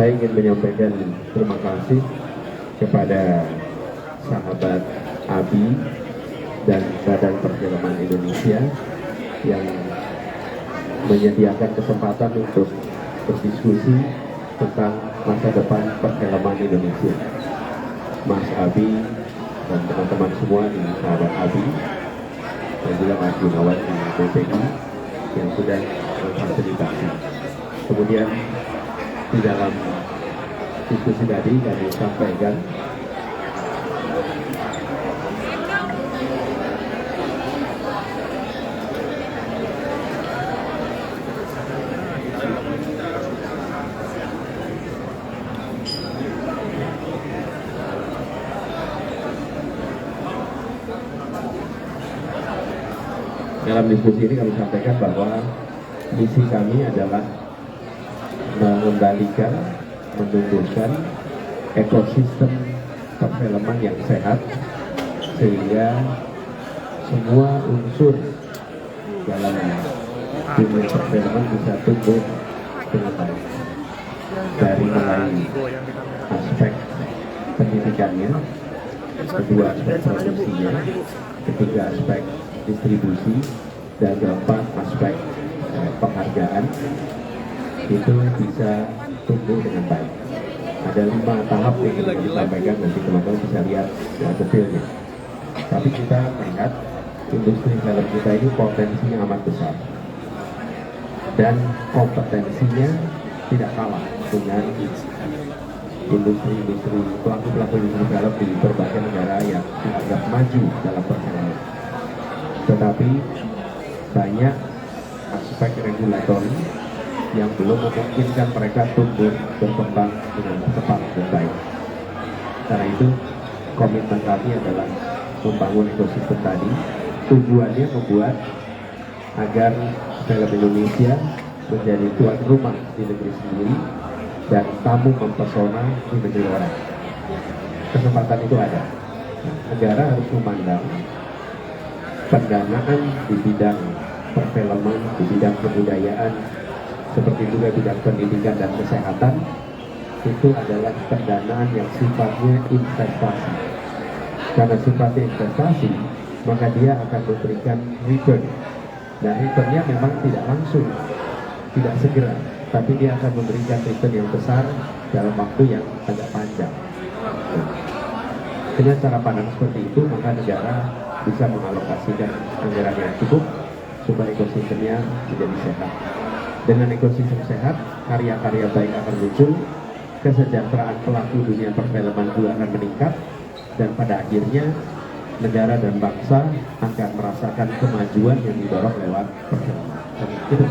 Saya ingin menyampaikan terima kasih kepada sahabat ABI dan Badan Perfilman Indonesia yang menyediakan kesempatan untuk berdiskusi tentang masa depan perfilman Indonesia. Mas Abi dan teman-teman semua di sahabat Abi dan juga Mas Gunawan di BPI yang sudah memfasilitasi. Kemudian di dalam diskusi tadi kami sampaikan dalam diskusi ini kami sampaikan bahwa misi kami adalah mengembalikan, menumbuhkan ekosistem perfilman yang sehat sehingga semua unsur dalam dunia perfilman bisa tumbuh dengan baik, dari mulai aspek pendidikannya, kedua aspek produksinya, ketiga aspek distribusi, dan keempat aspek penghargaan itu bisa tumbuh dengan baik. Ada 5 tahap yang kita sampaikan, nanti teman-teman bisa lihat detailnya. Tapi kita melihat industri film kita ini potensinya amat besar dan kompetensinya tidak kalah dengan industri pelaku-pelaku industri film di berbagai negara yang dianggap maju dalam perfilman. Tetapi banyak aspek regulatori yang belum memungkinkan mereka tumbuh berkembang dengan cepat dan baik. Karena itu komitmen kami adalah membangun ekosistem tadi. Tujuannya membuat agar film Indonesia menjadi tuan rumah di negeri sendiri dan tamu mempesona di negeri orang. Kesempatan itu ada. Negara harus memandang pendanaan di bidang perfilman, di bidang kebudayaan, seperti juga bidang pendidikan dan kesehatan, itu adalah pendanaan yang sifatnya investasi. Karena sifatnya investasi, maka dia akan memberikan return. Dan returnnya memang tidak langsung, tidak segera, tapi dia akan memberikan return yang besar dalam waktu yang agak panjang. Dengan cara pandang seperti itu, maka negara bisa mengalokasikan anggaran yang cukup supaya ekosistemnya menjadi sehat. Dengan ekosistem sehat, karya-karya baik akan muncul, kesejahteraan pelaku dunia perfilman juga akan meningkat, dan pada akhirnya negara dan bangsa akan merasakan kemajuan yang didorong lewat perfilman. Itu.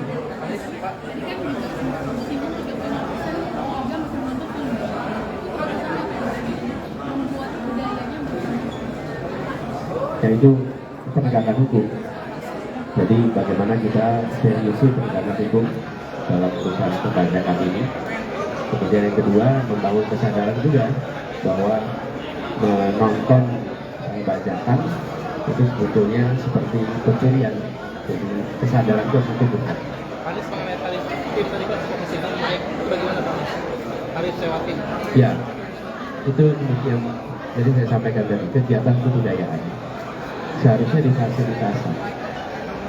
Yaitu penegakan hukum. Jadi bagaimana kita seriusi penegakan hukum dalam urusan perpajakan ini. Kemudian yang kedua, membangun kesadaran juga bahwa menonton bajakan itu sebetulnya seperti pencurian. Jadi kesadaran itu harus ditumbuhkan. Anies mengenai tarif tim tadi kan sidang naik, bagaimana Pak? Tarif sewa tim? Ya, itu yang jadi saya sampaikan tadi, kegiatan kebudayaan seharusnya difasilitasi,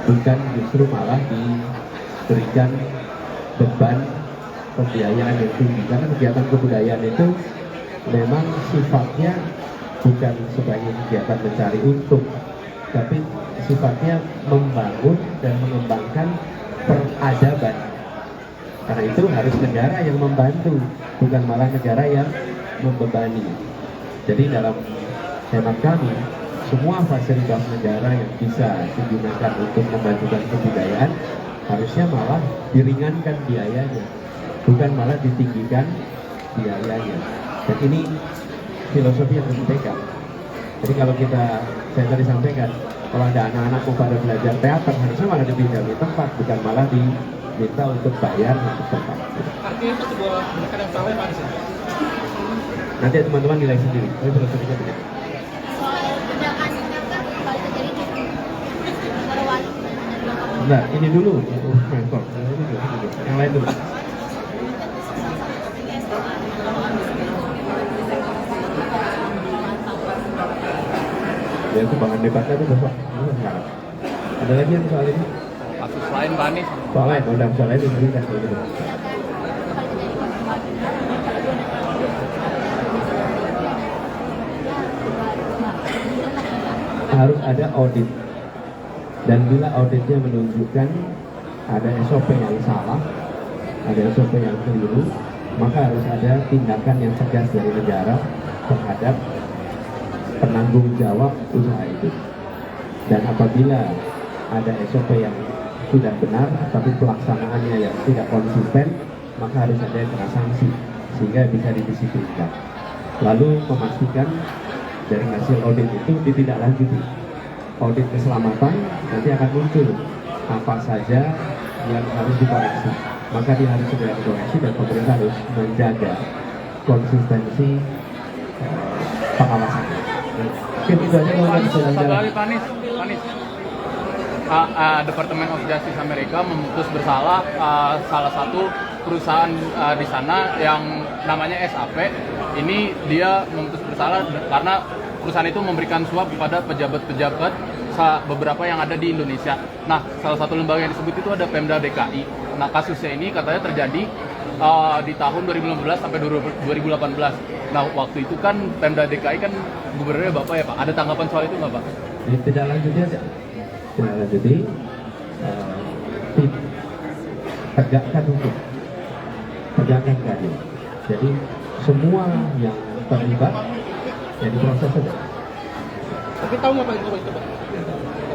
bukan justru malah diberikan beban pembiayaan yang tinggi. Karena kegiatan kebudayaan itu memang sifatnya bukan sebagai kegiatan mencari untung, tapi sifatnya membangun dan mengembangkan peradaban. Karena itu harus negara yang membantu, bukan malah negara yang membebani. Jadi dalam hemat kami, semua fasilitas negara yang bisa digunakan untuk memajukan kebudayaan harusnya malah diringankan biayanya, bukan malah ditinggikan biayanya. Dan ini filosofi yang harus dipegang. Jadi kalau saya tadi sampaikan, kalau ada anak-anak mau pada belajar teater, harusnya malah dipinjami tempat, bukan malah diminta untuk bayar untuk tempat. Artinya itu sebuah pendekatan yang salah ya Pak Anies? Nanti teman-teman nilai sendiri, tapi filosofinya begitu. Nah, ini dulu, yang lain dulu. Ya itu bahan debatnya itu besok sekarang. Ada lagi yang soal ini? Kasus lain Pak Anies. Soal lain, udah soal lain diberikan. Harus ada audit, dan bila auditnya menunjukkan ada SOP yang salah, ada SOP yang keliru, maka harus ada tindakan yang tegas dari negara terhadap penanggung jawab usaha itu. Dan apabila ada SOP yang sudah benar tapi pelaksanaannya yang tidak konsisten, maka harus ada yang kena sanksi sehingga bisa didisiplinkan. Lalu memastikan dari hasil audit itu ditindaklanjuti. Audit keselamatan nanti akan muncul apa saja yang harus dikoreksi. Maka dia harus segera dikoreksi dan pemerintah harus menjaga konsistensi pengawasannya. Mungkin itu aja kalau nggak bisa Satu lagi Pak Anies. Departemen of Justice Amerika memutus bersalah salah satu perusahaan di sana yang namanya SAP. Ini dia memutus bersalah karena perusahaan itu memberikan suap kepada pejabat-pejabat beberapa yang ada di Indonesia. Nah, salah satu lembaga yang disebut itu ada Pemda DKI. Nah, kasusnya ini katanya terjadi di tahun 2015 sampai 2018. Nah, waktu itu kan Pemda DKI kan gubernurnya Bapak ya Pak. Ada tanggapan soal itu nggak Pak? Tidak lanjuti aja. Tidak lanjuti. Tegakkan hukum. Tegakkan keadilan. Jadi semua yang terlibat jadi proses saja. Tapi tahu nggak Pak itu Pak?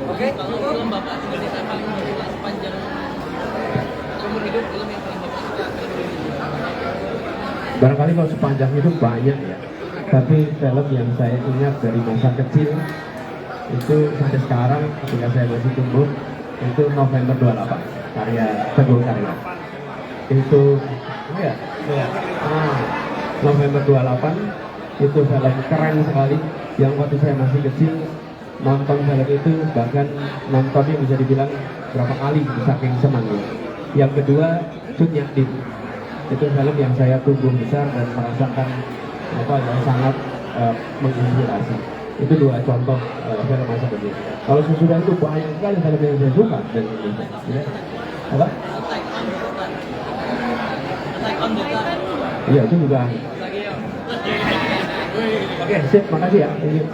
Oke, kalau film Bapak Indonesia paling berkelas sepanjang umur hidup, film yang paling Bapak suka Barangkali kalau sepanjang hidup banyak ya. Tapi film yang saya ingat dari masa kecil itu sampai sekarang ketika saya masih tumbuh itu November 28 karya Teguh Karya. Itu ya, November 28 itu film keren sekali yang waktu saya masih kecil nonton film itu, bahkan nontonnya bisa dibilang berapa kali saking senangnya. Yang kedua Cut Nyak Dhim, itu film yang saya tumbuh besar dan merasakan yang sangat menginspirasi. Itu dua contoh film masa kecil. Kalau sesudah itu banyak sekali film yang saya suka dari Indonesia. Ya. Apa? Iya, itu juga. Oke, sip, makasih ya. Thank you.